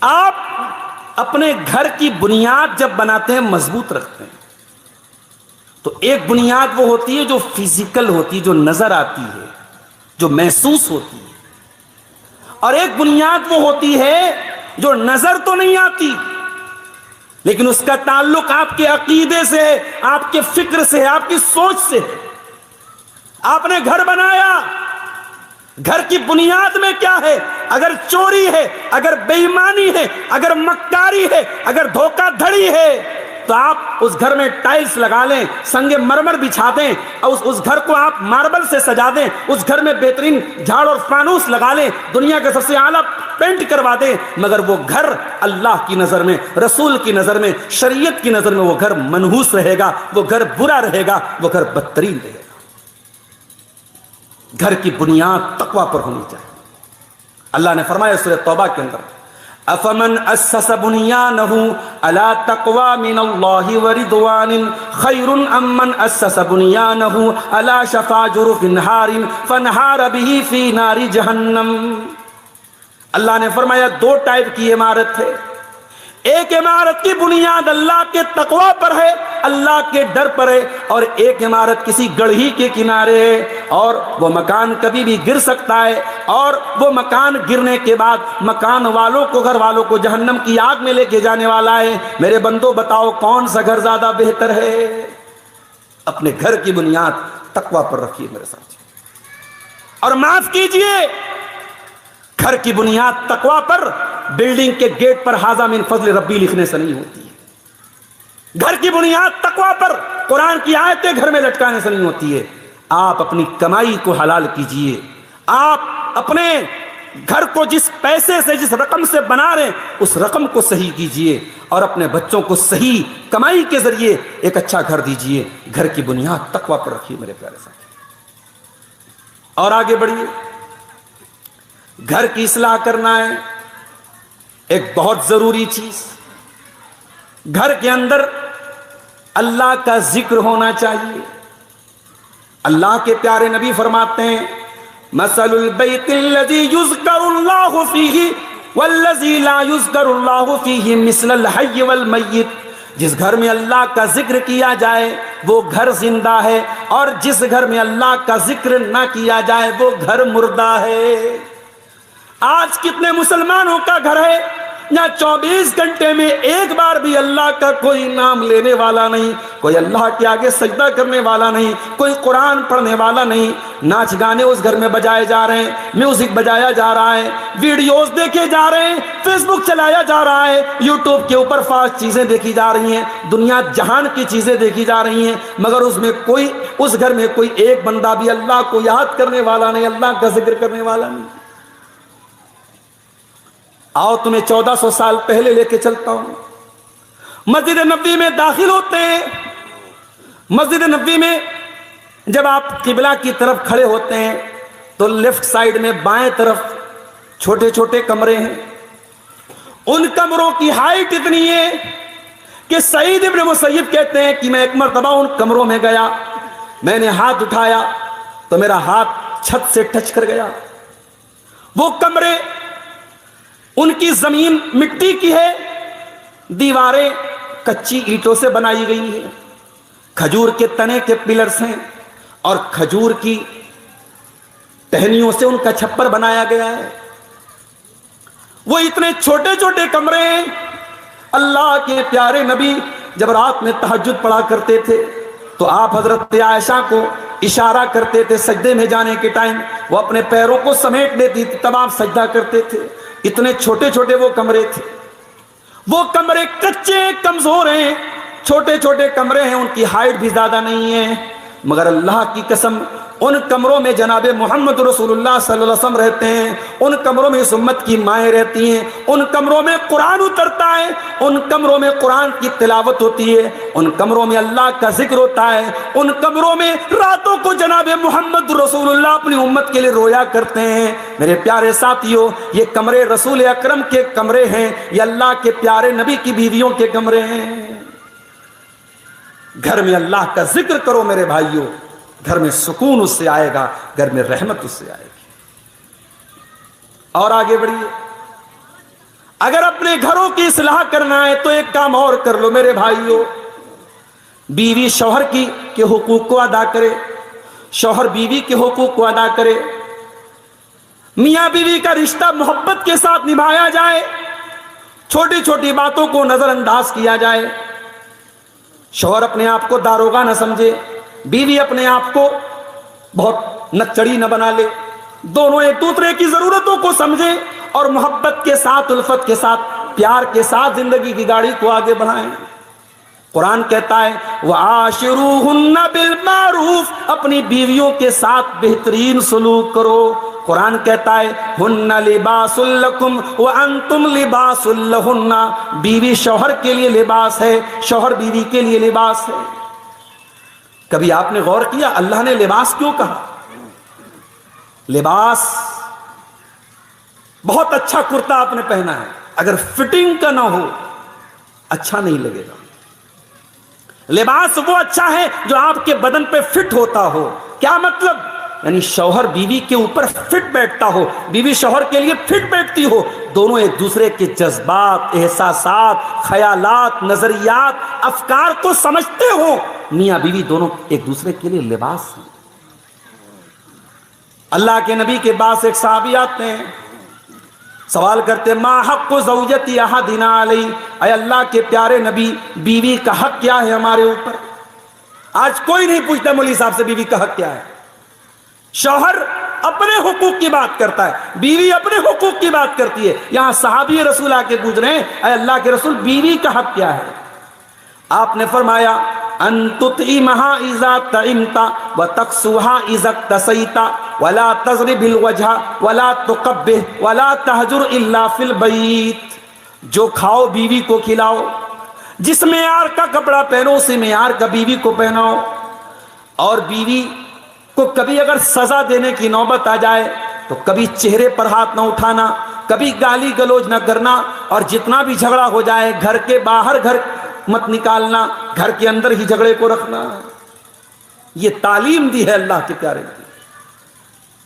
آپ اپنے گھر کی بنیاد جب بناتے ہیں مضبوط رکھتے ہیں تو ایک بنیاد وہ ہوتی ہے جو فزیکل ہوتی ہے، جو نظر آتی ہے، جو محسوس ہوتی ہے، اور ایک بنیاد وہ ہوتی ہے جو نظر تو نہیں آتی لیکن اس کا تعلق آپ کے عقیدے سے ہے، آپ کے فکر سے ہے، آپ کی سوچ سے ہے. آپ نے گھر بنایا، گھر کی بنیاد میں کیا ہے؟ اگر چوری ہے، اگر بے ایمانی ہے، اگر مکاری ہے، اگر دھوکہ دھڑی ہے تو آپ اس گھر میں ٹائلز لگا لیں، سنگ مرمر بچھا دیں، اور اس گھر کو آپ ماربل سے سجا دیں، اس گھر میں بہترین جھاڑ اور فانوس لگا لیں، دنیا کا سب سے اعلیٰ پینٹ کروا دیں، مگر وہ گھر اللہ کی نظر میں، رسول کی نظر میں، شریعت کی نظر میں وہ گھر منحوس رہے گا، وہ گھر برا رہے گا، وہ گھر بدترین رہے گا. گھر کی بنیاد تقوی پر ہونی چاہیے. اللہ نے فرمایا سورہ توبہ کے اندر افمن اسس بنیانه على تقوى من الله ورضوان خير ام من اسس بنيانه على شفا جرف نهار فانهار به في نار جہنم. اللہ نے فرمایا دو ٹائپ کی عمارت ہے، ایک عمارت کی بنیاد اللہ کے تقوی پر ہے، اللہ کے ڈر پر ہے، اور ایک عمارت کسی گڑھی کے کنارے ہے، اور وہ مکان کبھی بھی گر سکتا ہے، اور وہ مکان گرنے کے بعد مکان والوں کو، گھر والوں کو جہنم کی آگ میں لے کے جانے والا ہے۔ میرے بندو بتاؤ کون سا گھر زیادہ بہتر ہے؟ اپنے گھر کی بنیاد تقوی پر رکھیے میرے ساتھ، اور معاف کیجئے، گھر کی بنیاد تقوی پر بلڈنگ کے گیٹ پر ھذا من فضل ربی لکھنے سے نہیں ہوتی ہے۔ گھر کی بنیاد تقوی پر قرآن کی آیتیں گھر میں لٹکانے سے نہیں ہوتی ہے۔ آپ اپنی کمائی کو حلال کیجئے، آپ اپنے گھر کو جس پیسے سے، جس رقم سے بنا رہے ہیں اس رقم کو صحیح کیجئے، اور اپنے بچوں کو صحیح کمائی کے ذریعے ایک اچھا گھر دیجئے۔ گھر کی بنیاد تقوی پر رکھیے میرے پیارے ساتھی، اور آگے بڑھیے۔ گھر کی اصلاح کرنا ہے ایک بہت ضروری چیز۔ گھر کے اندر اللہ کا ذکر ہونا چاہیے۔ اللہ کے پیارے نبی فرماتے ہیں مثل البیت الذی یذکر اللہ فیہ والذی لا یذکر اللہ فیہ مثل الحی والمیت۔ جس گھر میں اللہ کا ذکر کیا جائے وہ گھر زندہ ہے، اور جس گھر میں اللہ کا ذکر نہ کیا جائے وہ گھر مردہ ہے۔ آج کتنے مسلمانوں کا گھر ہے جہاں 24 گھنٹے میں ایک بار بھی اللہ کا کوئی نام لینے والا نہیں، کوئی اللہ کے آگے سجدہ کرنے والا نہیں، کوئی قرآن پڑھنے والا نہیں۔ ناچ گانے اس گھر میں بجائے جا رہے ہیں، میوزک بجایا جا رہا ہے، ویڈیوز دیکھے جا رہے ہیں، فیس بک چلایا جا رہا ہے، یوٹیوب کے اوپر فاسٹ چیزیں دیکھی جا رہی ہیں، دنیا جہان کی چیزیں دیکھی جا رہی ہیں، مگر اس گھر میں کوئی ایک بندہ بھی اللہ کو یاد کرنے والا نہیں، اللہ کا ذکر کرنے والا نہیں۔ آؤ تمہیں 1400 سال پہلے لے کے چلتا ہوں۔ مسجد نبوی میں داخل ہوتے ہیں، مسجد نبوی میں جب آپ قبلہ کی طرف کھڑے ہوتے ہیں تو لیفٹ سائیڈ میں بائیں طرف چھوٹے چھوٹے کمرے ہیں۔ ان کمروں کی ہائٹ اتنی ہے کہ سعید ابن مسیب کہتے ہیں کہ میں ایک مرتبہ ان کمروں میں گیا، میں نے ہاتھ اٹھایا تو میرا ہاتھ چھت سے ٹچ کر گیا۔ وہ کمرے، ان کی زمین مٹی کی ہے، دیواریں کچی اینٹوں سے بنائی گئی ہیں، کھجور کے تنے کے پلرز ہیں، اور کھجور کی ٹہنیوں سے ان کا چھپر بنایا گیا ہے۔ وہ اتنے چھوٹے چھوٹے کمرے ہیں۔ اللہ کے پیارے نبی جب رات میں تہجد پڑھا کرتے تھے تو آپ حضرت عائشہ کو اشارہ کرتے تھے سجدے میں جانے کے ٹائم، وہ اپنے پیروں کو سمیٹ لیتی تھی، تب آپ سجدہ کرتے تھے۔ اتنے چھوٹے چھوٹے وہ کمرے تھے۔ وہ کمرے کچے کمزور ہیں، چھوٹے چھوٹے کمرے ہیں، ان کی ہائٹ بھی زیادہ نہیں ہے، مگر اللہ کی قسم ان کمروں میں جناب محمد رسول اللہ صلی اللہ علیہ وسلم رہتے ہیں، ان کمروں میں اس امت کی مائیں رہتی ہیں، ان کمروں میں قرآن اترتا ہے، ان کمروں میں قرآن کی تلاوت ہوتی ہے، ان کمروں میں اللہ کا ذکر ہوتا ہے، ان کمروں میں راتوں کو جناب محمد رسول اللہ اپنی امت کے لیے رویا کرتے ہیں۔ میرے پیارے ساتھیوں، یہ کمرے رسول اکرم کے کمرے ہیں، یہ اللہ کے پیارے نبی کی بیویوں کے کمرے ہیں۔ گھر میں اللہ کا ذکر کرو میرے بھائیوں، گھر میں سکون اس سے آئے گا، گھر میں رحمت اس سے آئے گی۔ اور آگے بڑھیے، اگر اپنے گھروں کی اصلاح کرنا ہے تو ایک کام اور کر لو میرے بھائیوں، بیوی شوہر کے حقوق کو ادا کرے، شوہر بیوی کے حقوق کو ادا کرے، میاں بیوی کا رشتہ محبت کے ساتھ نبھایا جائے، چھوٹی چھوٹی باتوں کو نظر انداز کیا جائے۔ شوہر اپنے آپ کو داروغہ نہ سمجھے، بیوی اپنے آپ کو بہت نچڑی نہ بنا لے، دونوں ایک دوسرے کی ضرورتوں کو سمجھیں اور محبت کے ساتھ، الفت کے ساتھ، پیار کے ساتھ زندگی کی گاڑی کو آگے بڑھائیں۔ قرآن کہتا ہے وَعَاشِرُوهُنَّ بِالْمَعْرُوفِ، اپنی بیویوں کے ساتھ بہترین سلوک کرو۔ قرآن کہتا ہے هُنَّ لِبَاسٌ لَكُمْ وَأَنْتُمْ لِبَاسٌ لَهُنَّ، بیوی شوہر کے لیے لباس ہے، شوہر بیوی کے لیے لباس ہے۔ کبھی آپ نے غور کیا اللہ نے لباس کیوں کہا؟ لباس، بہت اچھا کرتا آپ نے پہنا ہے، اگر فٹنگ کا نہ ہو اچھا نہیں لگے گا۔ لباس وہ اچھا ہے جو آپ کے بدن پہ فٹ ہوتا ہو۔ کیا مطلب؟ یعنی شوہر بیوی کے اوپر فٹ بیٹھتا ہو، بیوی شوہر کے لیے فٹ بیٹھتی ہو، دونوں ایک دوسرے کے جذبات، احساسات، خیالات، نظریات، افکار کو سمجھتے ہو، میاں بیوی دونوں ایک دوسرے کے لیے لباس ہیں۔ اللہ کے نبی کے پاس ایک صحابی آتے ہیں، سوال کرتے ما حق زوجتی احدنا علی، اے اللہ کے پیارے نبی بیوی کا حق کیا ہے ہمارے اوپر؟ آج کوئی نہیں پوچھتا مولوی صاحب سے بیوی کا حق کیا ہے۔ شوہر اپنے حقوق کی بات کرتا ہے، بیوی اپنے حقوق کی بات کرتی ہے۔ یہاں صحابی رسول آ کے پوچھ رہے ہیں اے اللہ کے رسول بیوی کا حق کیا ہے؟ آپ نے فرمایا ان تطعمها اذا طعمت وتكسوها اذا اكتسيت ولا تضرب الوجه ولا تقبح ولا تهجر الا في البيت، جو کھاؤ بیوی کو کھلاؤ، جس معیار کا کپڑا پہنو اسی معیار کا بیوی کو پہناؤ، اور بیوی کو کبھی اگر سزا دینے کی نوبت آ جائے تو کبھی چہرے پر ہاتھ نہ اٹھانا، کبھی گالی گلوچ نہ کرنا، اور جتنا بھی جھگڑا ہو جائے گھر کے باہر گھر مت نکالنا، گھر کے اندر ہی جھگڑے کو رکھنا۔ یہ تعلیم دی ہے اللہ کے پیارے کی۔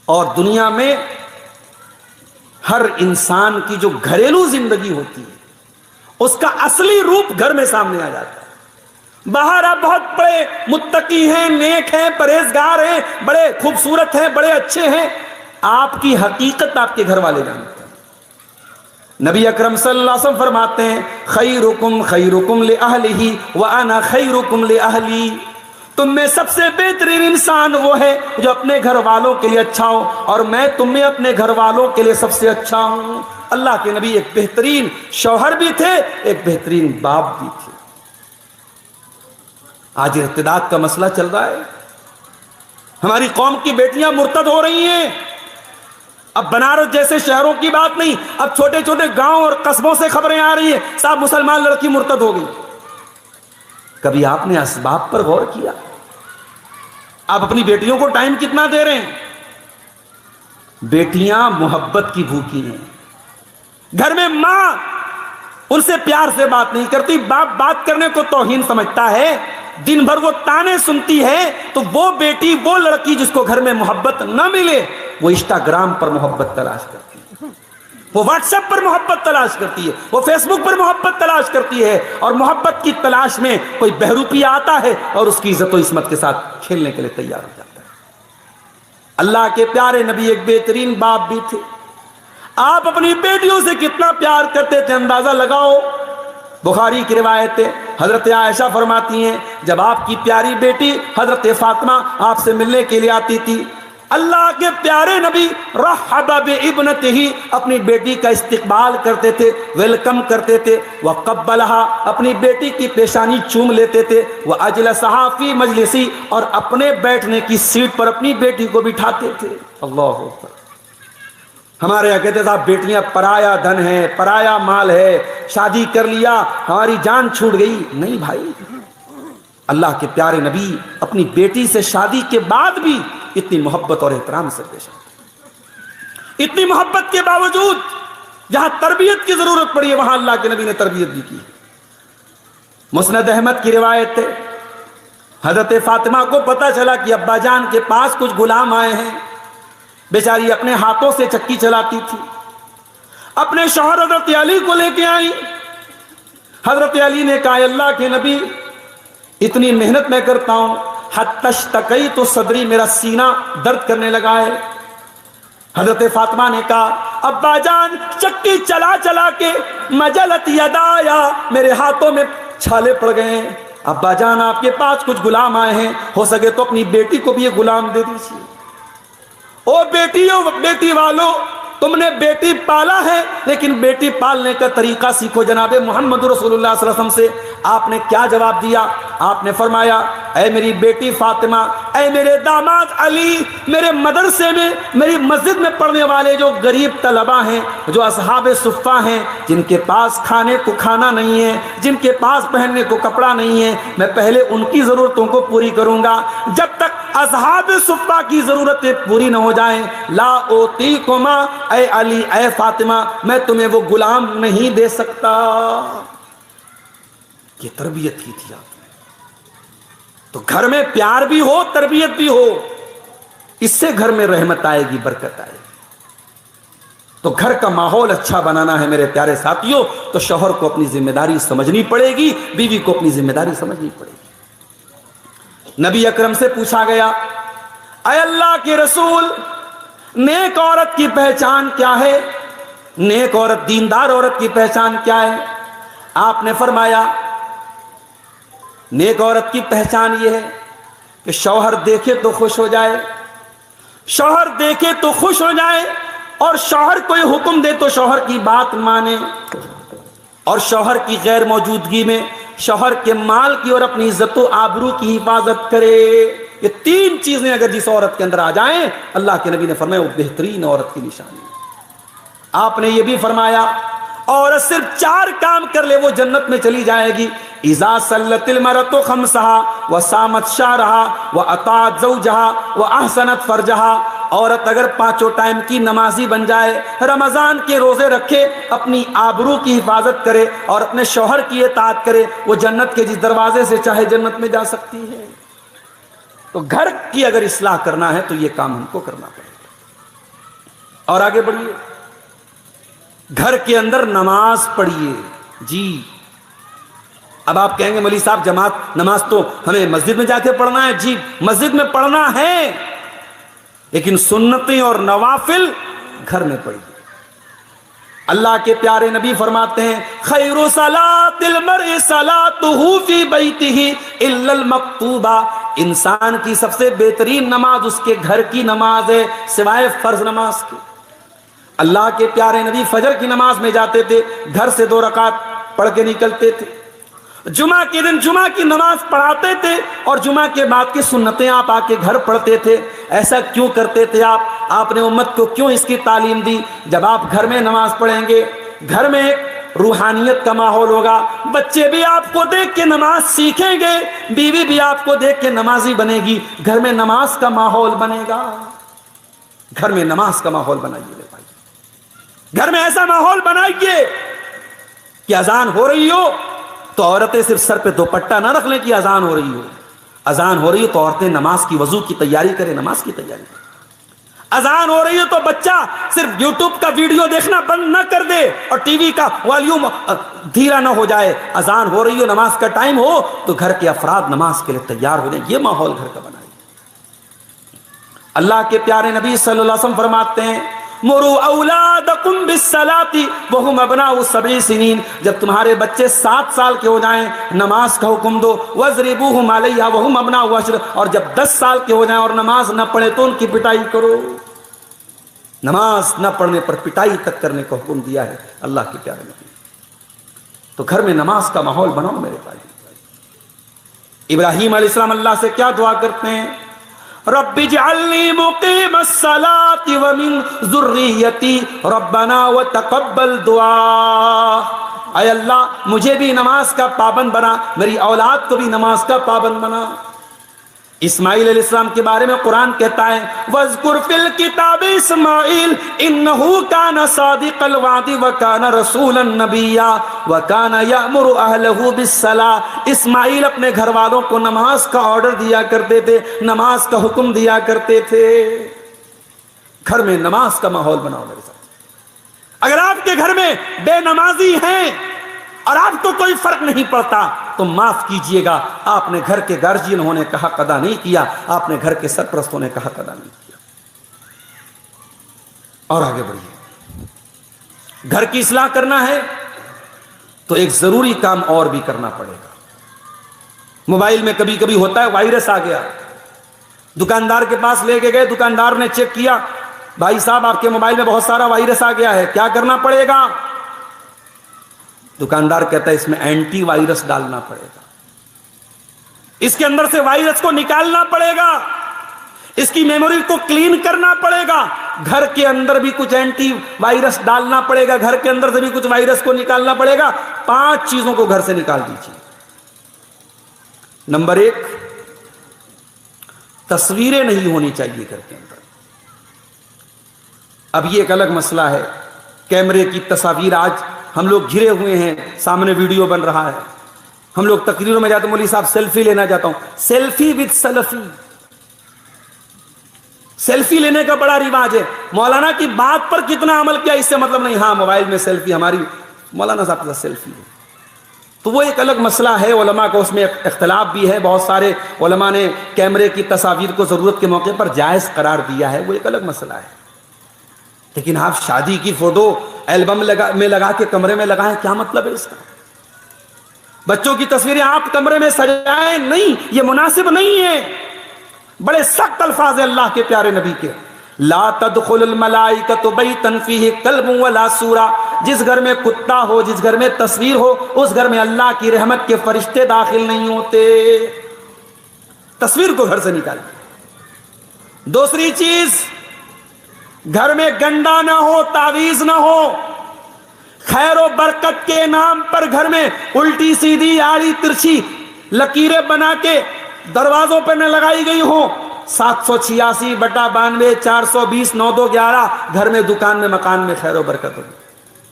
اور دنیا میں ہر انسان کی جو گھریلو زندگی ہوتی ہے اس کا اصلی روپ گھر میں سامنے آ جاتا ہے۔ باہر آپ بہت بڑے متقی ہیں، نیک ہیں، پرہیزگار ہیں، بڑے خوبصورت ہیں، بڑے اچھے ہیں، آپ کی حقیقت آپ کے گھر والے جانتے ہیں۔ نبی اکرم صلی اللہ علیہ وسلم فرماتے ہیں خیرکم خیرکم لأہلہ وانا خیرکم لأہلی، تم میں سب سے بہترین انسان وہ ہے جو اپنے گھر والوں کے لیے اچھا ہو، اور میں تم میں اپنے گھر والوں کے لیے سب سے اچھا ہوں۔ اللہ کے نبی ایک بہترین شوہر بھی تھے، ایک بہترین باپ بھی تھے۔ آج ارتداد کا مسئلہ چل رہا ہے، ہماری قوم کی بیٹیاں مرتد ہو رہی ہیں۔ اب بنارس جیسے شہروں کی بات نہیں، اب چھوٹے چھوٹے گاؤں اور قصبوں سے خبریں آ رہی ہیں صاحب مسلمان لڑکی مرتد ہو گئی۔ کبھی آپ نے اسباب پر غور کیا؟ آپ اپنی بیٹیوں کو ٹائم کتنا دے رہے ہیں؟ بیٹیاں محبت کی بھوکی ہیں، گھر میں ماں ان سے پیار سے بات نہیں کرتی، باپ بات کرنے کو توہین سمجھتا ہے، دن بھر وہ تانے سنتی ہے، تو وہ بیٹی وہ لڑکی جس کو گھر میں محبت نہ ملے وہ انسٹاگرام پر محبت تلاش کرتی ہے، وہ واٹس ایپ پر محبت تلاش کرتی ہے، وہ فیس بک پر محبت تلاش کرتی ہے، اور محبت کی تلاش میں کوئی بہروپیہ آتا ہے اور اس کی عزت و عصمت کے ساتھ کھیلنے کے لیے تیار ہو جاتا ہے۔ اللہ کے پیارے نبی ایک بہترین باپ بھی تھے۔ آپ اپنی بیٹیوں سے کتنا پیار کرتے تھے اندازہ لگاؤ۔ بخاری کی روایت ہے، حضرت عائشہ فرماتی ہیں جب آپ کی پیاری بیٹی حضرت فاطمہ آپ سے ملنے کے لیے آتی تھی، اللہ کے پیارے نبی رحب بابنتہ، اپنی بیٹی کا استقبال کرتے تھے، ویلکم کرتے تھے، وقبلہا، اپنی بیٹی کی پیشانی چوم لیتے تھے، واجلسہا فی مجلسی، اور اپنے بیٹھنے کی سیٹ پر اپنی بیٹی کو بٹھاتے تھے۔ اللہ اکبر۔ ہمارے یہاں کہتے صاحب بیٹیاں پرایا دھن ہے، پرایا مال ہے، شادی کر لیا ہماری جان چھوٹ گئی۔ نہیں بھائی، اللہ کے پیارے نبی اپنی بیٹی سے شادی کے بعد بھی اتنی محبت اور احترام سے پیش آتے۔ اتنی محبت کے باوجود جہاں تربیت کی ضرورت پڑی ہے وہاں اللہ کے نبی نے تربیت بھی کی۔ مسند احمد کی روایت ہے، حضرت فاطمہ کو پتہ چلا کہ ابا جان کے پاس کچھ غلام آئے ہیں، بیچاری اپنے ہاتھوں سے چکی چلاتی تھی، اپنے شوہر حضرت علی کو لے کے آئی۔ حضرت علی نے کہا اللہ کے نبی اتنی محنت میں کرتا ہوں، حتی اشتکیت صدری، میرا سینہ درد کرنے لگا ہے۔ حضرت فاطمہ نے کہا ابا جان چکی چلا چلا کے مجلت یدایا، میرے ہاتھوں میں چھالے پڑ گئے ہیں۔ ابا جان آپ کے پاس کچھ غلام آئے ہیں، ہو سکے تو اپنی بیٹی کو بھی یہ غلام دے دیجیے۔ او بیٹیوں، بیٹی والو، تم نے بیٹی پالا ہے لیکن بیٹی پالنے کا طریقہ سیکھو جناب محمد رسول اللہ صلی اللہ علیہ وسلم سے۔ آپ نے کیا جواب دیا؟ آپ نے فرمایا اے میری بیٹی فاطمہ، اے میرے داماد علی، میرے مدرسے میں، میری مسجد میں پڑھنے والے جو غریب طلبہ ہیں، جو اصحاب صفہ ہیں، جن کے پاس کھانے کو کھانا نہیں ہے، جن کے پاس پہننے کو کپڑا نہیں ہے، میں پہلے ان کی ضرورتوں کو پوری کروں گا جب تک اصحاب صفہ کی ضرورتیں پوری نہ ہو جائیں۔ لا اوتیکما، اے علی، اے فاطمہ، میں تمہیں وہ غلام نہیں دے سکتا۔ یہ تربیت کی تھی آپ نے۔ تو گھر میں پیار بھی ہو، تربیت بھی ہو۔ اس سے گھر میں رحمت آئے گی، برکت آئے گی۔ تو گھر کا ماحول اچھا بنانا ہے میرے پیارے ساتھیوں، تو شوہر کو اپنی ذمہ داری سمجھنی پڑے گی، بیوی کو اپنی ذمہ داری سمجھنی پڑے گی۔ نبی اکرم سے پوچھا گیا، اے اللہ کے رسول، نیک عورت کی پہچان کیا ہے؟ نیک عورت، دیندار عورت کی پہچان کیا ہے؟ آپ نے فرمایا، نیک عورت کی پہچان یہ ہے کہ شوہر دیکھے تو خوش ہو جائے، شوہر دیکھے تو خوش ہو جائے، اور شوہر کوئی حکم دے تو شوہر کی بات مانے، اور شوہر کی غیر موجودگی میں شوہر کے مال کی اور اپنی عزت و آبرو کی حفاظت کرے۔ یہ تین چیزیں اگر جس عورت کے اندر آ جائیں، اللہ کے نبی نے فرمایا وہ بہترین عورت کی نشانی ہے۔ آپ نے یہ بھی فرمایا، عورت صرف 4 کام کر لے وہ جنت میں چلی جائے گی۔ اذا صلت المرأۃ خمسها وصامت شهرها واطاعت زوجها واحسنت فرجها، عورت اگر 5 ٹائم کی نمازی بن جائے، رمضان کے روزے رکھے، اپنی آبرو کی حفاظت کرے اور اپنے شوہر کی اطاعت کرے، وہ جنت کے جس دروازے سے چاہے جنت میں جا سکتی ہے۔ تو گھر کی اگر اصلاح کرنا ہے تو یہ کام ہم کو کرنا پڑے گا۔ اور آگے بڑھیے، گھر کے اندر نماز پڑھیے۔ جی اب آپ کہیں گے مولوی صاحب جماعت نماز تو ہمیں مسجد میں جا کے پڑھنا ہے۔ جی مسجد میں پڑھنا ہے، لیکن سنتیں اور نوافل گھر میں پڑھیے۔ اللہ کے پیارے نبی فرماتے ہیں، خیر صلاۃ المرء صلاتہ فی بیتہ الا المکتوبہ، انسان کی سب سے بہترین نماز اس کے گھر کی نماز ہے، سوائے فرض نماز کے۔ اللہ کے پیارے نبی فجر کی نماز میں جاتے تھے، گھر سے 2 رکعت پڑھ کے نکلتے تھے۔ جمعہ کے دن جمعہ کی نماز پڑھاتے تھے، اور جمعہ کے بعد کی سنتیں آپ آ کے گھر پڑھتے تھے۔ ایسا کیوں کرتے تھے آپ نے امت کو کیوں اس کی تعلیم دی؟ جب آپ گھر میں نماز پڑھیں گے، گھر میں ایک روحانیت کا ماحول ہوگا، بچے بھی آپ کو دیکھ کے نماز سیکھیں گے، بیوی بھی آپ کو دیکھ کے نمازی بنے گی، گھر میں نماز کا ماحول بنے گا۔ گھر میں نماز کا ماحول بنائیے میرے بھائی، گھر میں ایسا ماحول بنائیے کہ اذان ہو رہی ہو تو عورتیں صرف سر پہ دوپٹہ نہ رکھ لیں کہ اذان ہو رہی ہو، اذان ہو رہی ہو تو عورتیں نماز کی وضو کی تیاری کریں، نماز کی تیاری کریں۔ اذان ہو رہی ہو تو بچہ صرف یوٹیوب کا ویڈیو دیکھنا بند نہ کر دے اور ٹی وی کا والیوم دھیرا نہ ہو جائے۔ اذان ہو رہی ہو، نماز کا ٹائم ہو تو گھر کے افراد نماز کے لیے تیار ہو جائیں۔ یہ ماحول گھر کا بنائیے۔ اللہ کے پیارے نبی صلی اللہ علیہ وسلم فرماتے ہیں، مروا اولادکم بالصلاۃ وهم ابناء 7 سنین، جب تمہارے بچے 7 سال کے ہو جائیں نماز کا حکم دو، واضربوہم علیہا وهم ابناء 10، اور جب 10 سال کے ہو جائیں اور نماز نہ پڑھے تو ان کی پٹائی کرو۔ نماز نہ پڑھنے پر پٹائی تک کرنے کا حکم دیا ہے اللہ کے پیارے نبی۔ تو گھر میں نماز کا ماحول بناؤ میرے بھائی۔ ابراہیم علیہ السلام اللہ سے کیا دعا کرتے ہیں؟ رب اجعلنی مقیم الصلاۃ ومن ذریتی ربنا وتقبل دعا، اے اللہ مجھے بھی نماز کا پابند بنا، میری اولاد کو بھی نماز کا پابند بنا۔ اسماعیل علیہ السلام کے بارے میں قرآن کہتا ہے، وَاذْكُرْ فِي الْكِتَابِ اسماعیل إِنَّهُ كَانَ صَادِقَ الْوَعْدِ وَكَانَ رَسُولًا نَبِيًّا وَكَانَ يَأْمُرُ أَهْلَهُ بِالصَّلَاةِ، اسماعیل اپنے گھر والوں کو نماز کا آرڈر دیا کرتے تھے، نماز کا حکم دیا کرتے تھے۔ گھر میں نماز کا ماحول بناؤ میرے ساتھ۔ اگر آپ کے گھر میں بے نمازی ہیں اور آپ کو کوئی فرق نہیں پڑتا تو معاف کیجئے گا، آپ نے گھر کے گارجین ہونے کا حق ادا نہیں کیا، آپ نے گھر کے سرپرست ہونے کا حق ادا نہیں کیا۔ اور آگے بڑھیے، گھر کی اصلاح کرنا ہے تو ایک ضروری کام اور بھی کرنا پڑے گا۔ موبائل میں کبھی کبھی ہوتا ہے وائرس آ گیا، دکاندار کے پاس لے کے گئے، دکاندار نے چیک کیا، بھائی صاحب آپ کے موبائل میں بہت سارا وائرس آ گیا ہے، کیا کرنا پڑے گا؟ دکاندار کہتا ہے اس میں اینٹی وائرس ڈالنا پڑے گا، اس کے اندر سے وائرس کو نکالنا پڑے گا، اس کی میموری کو کلین کرنا پڑے گا، گھر کے اندر بھی کچھ اینٹی وائرس ڈالنا پڑے گا، گھر کے اندر سے بھی کچھ وائرس کو نکالنا پڑے گا۔ 5 چیزوں کو گھر سے نکال دیجیے۔ نمبر 1، تصویریں نہیں ہونی چاہیے گھر کے اندر۔ اب یہ ایک الگ مسئلہ ہے، کیمرے کی تصاویر آج ہم لوگ گھرے ہوئے ہیں، سامنے ویڈیو بن رہا ہے، ہم لوگ تقریروں میں جاتے ہیں، مولوی صاحب سیلفی لینا چاہتا ہوں، سیلفی وتھ سیلفی، سیلفی لینے کا بڑا رواج ہے. مولانا کی بات پر کتنا عمل کیا اس سے مطلب نہیں. ہاں موبائل میں سیلفی, ہماری مولانا صاحب کا سیلفی ہے, تو وہ ایک الگ مسئلہ ہے. علماء کو اس میں اختلاف بھی ہے. بہت سارے علماء نے کیمرے کی تصاویر کو ضرورت کے موقع پر جائز قرار دیا ہے, وہ ایک الگ مسئلہ ہے. لیکن آپ شادی کی فوٹو البم میں لگا کے کمرے میں لگائیں, کیا مطلب ہے اس کا؟ بچوں کی تصویریں آپ کمرے میں سجائیں نہیں, یہ مناسب نہیں ہے. بڑے سخت الفاظ ہیں اللہ کے پیارے نبی کے. لا تدخل الملائکۃ بیتا فیہ کلب ولا سورہ. جس گھر میں کتا ہو, جس گھر میں تصویر ہو, اس گھر میں اللہ کی رحمت کے فرشتے داخل نہیں ہوتے. تصویر کو گھر سے نکال. دوسری چیز, گھر میں گنڈا نہ ہو, تعویذ نہ ہو. خیر و برکت کے نام پر گھر میں الٹی سیدھی آڑی ترچھی لکیریں بنا کے دروازوں پہ نہ لگائی گئی ہوں. 786/92 420 9211 گھر میں, دکان میں, مکان میں خیر و برکت ہوگی.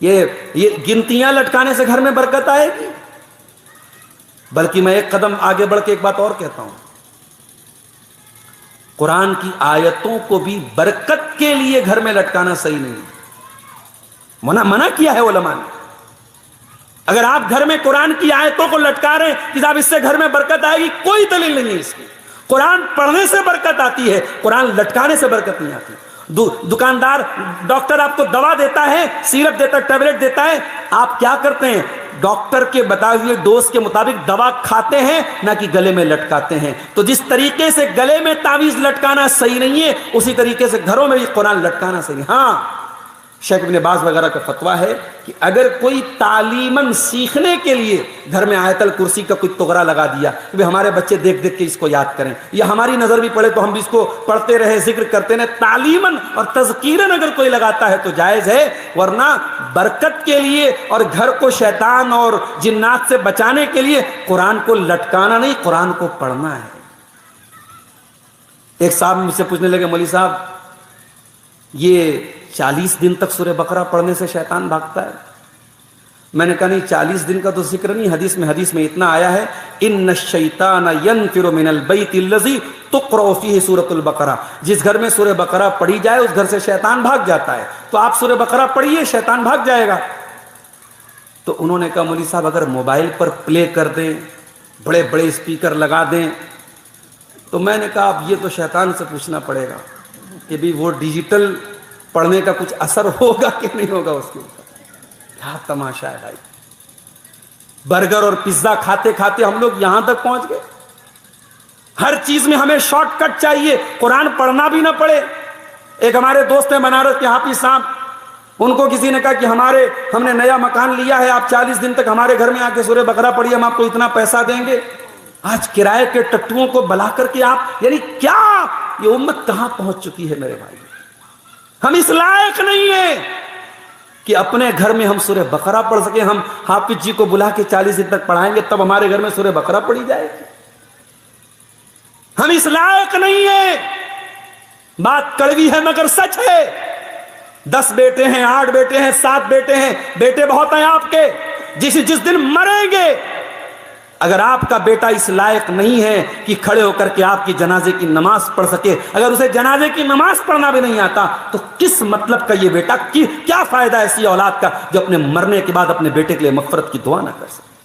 یہ گنتیاں لٹکانے سے گھر میں برکت آئے گی؟ بلکہ میں ایک قدم آگے بڑھ کے ایک بات اور کہتا ہوں. قرآن کی آیتوں کو بھی برکت کے لیے گھر میں لٹکانا صحیح نہیں. منع کیا ہے علماء نے. اگر آپ گھر میں قرآن کی آیتوں کو لٹکا رہے ہیں کہ صاحب اس سے گھر میں برکت آئے گی, کوئی دلیل نہیں ہے اس کی. قرآن پڑھنے سے برکت آتی ہے, قرآن لٹکانے سے برکت نہیں آتی. دکاندار, ڈاکٹر آپ کو دوا دیتا ہے, سیرپ دیتا ہے, ٹیبلٹ دیتا ہے, آپ کیا کرتے ہیں؟ ڈاکٹر کے بتائے ہوئے ڈوز کے مطابق دوا کھاتے ہیں, نہ کہ گلے میں لٹکاتے ہیں. تو جس طریقے سے گلے میں تعویذ لٹکانا صحیح نہیں ہے, اسی طریقے سے گھروں میں بھی قرآن لٹکانا صحیح ہے. ہاں, شیخ ابن باز وغیرہ کا فتویٰ ہے کہ اگر کوئی تعلیماً سیکھنے کے لیے گھر میں آیت الکرسی کا کوئی تغرا لگا دیا کہ ہمارے بچے دیکھ دیکھ کے اس کو یاد کریں, یا ہماری نظر بھی پڑے تو ہم بھی اس کو پڑھتے رہے, ذکر کرتے رہے, تعلیماً اور تذکیراً اگر کوئی لگاتا ہے تو جائز ہے. ورنہ برکت کے لیے اور گھر کو شیطان اور جنات سے بچانے کے لیے قرآن کو لٹکانا نہیں, قرآن کو پڑھنا ہے. ایک صاحب مجھ سے پوچھنے لگے, مولوی صاحب یہ 40 دن تک سورہ بقرہ پڑھنے سے شیطان بھاگتا ہے؟ میں نے کہا نہیں, 40 دن کا تو ذکر نہیں, حدیث میں اتنا آیا ہے, ان الشیطان ینفر من البیت الذی تقرأ فیہ سورۃ البقرہ. جس گھر میں سورہ بقرہ پڑھی جائے اس گھر سے شیطان بھاگ جاتا ہے. تو آپ سورہ بقرہ پڑھیے, شیطان بھاگ جائے گا. تو انہوں نے کہا مولوی صاحب اگر موبائل پر پلے کر دیں, بڑے بڑے اسپیکر لگا دیں, تو میں نے کہا اب یہ تو شیطان سے پوچھنا پڑے گا کہ بھی وہ ڈیجیٹل پڑھنے کا کچھ اثر ہوگا کہ نہیں ہوگا اس کے اوپر. کیا تماشا ہے بھائی. برگر اور پیزا کھاتے کھاتے ہم لوگ یہاں تک پہنچ گئے. ہر چیز میں ہمیں شارٹ کٹ چاہیے, قرآن پڑھنا بھی نہ پڑے. ایک ہمارے دوست ہیں بنارس کے حافظ صاحب, ان کو کسی نے کہا کہ ہم نے نیا مکان لیا ہے, آپ 40 دن تک ہمارے گھر میں آ کے سورہ بقرہ پڑھیے, ہم آپ کو اتنا پیسہ دیں گے. آج کرائے کے ٹٹوؤں کو بلا کر کے آپ, یعنی کیا یہ امت کہاں پہنچ چکی ہے میرے بھائی. ہم اس لائق نہیں ہیں کہ اپنے گھر میں ہم سورہ بقرہ پڑھ سکیں. ہم حافظ جی کو بلا کے 40 دن تک پڑھائیں گے, تب ہمارے گھر میں سورہ بقرہ پڑھی جائے گی. ہم اس لائق نہیں ہیں. بات کڑوی ہے مگر سچ ہے. 10 بیٹے ہیں, 8 بیٹے ہیں, 7 بیٹے ہیں, بیٹے بہت ہیں آپ کے. جس دن مریں گے, اگر آپ کا بیٹا اس لائق نہیں ہے کہ کھڑے ہو کر کے آپ کی جنازے کی نماز پڑھ سکے, اگر اسے جنازے کی نماز پڑھنا بھی نہیں آتا, تو کس مطلب کا یہ بیٹا, کیا فائدہ ایسی اولاد کا جو اپنے مرنے کے بعد اپنے بیٹے کے لیے مغفرت کی دعا نہ کر سکے.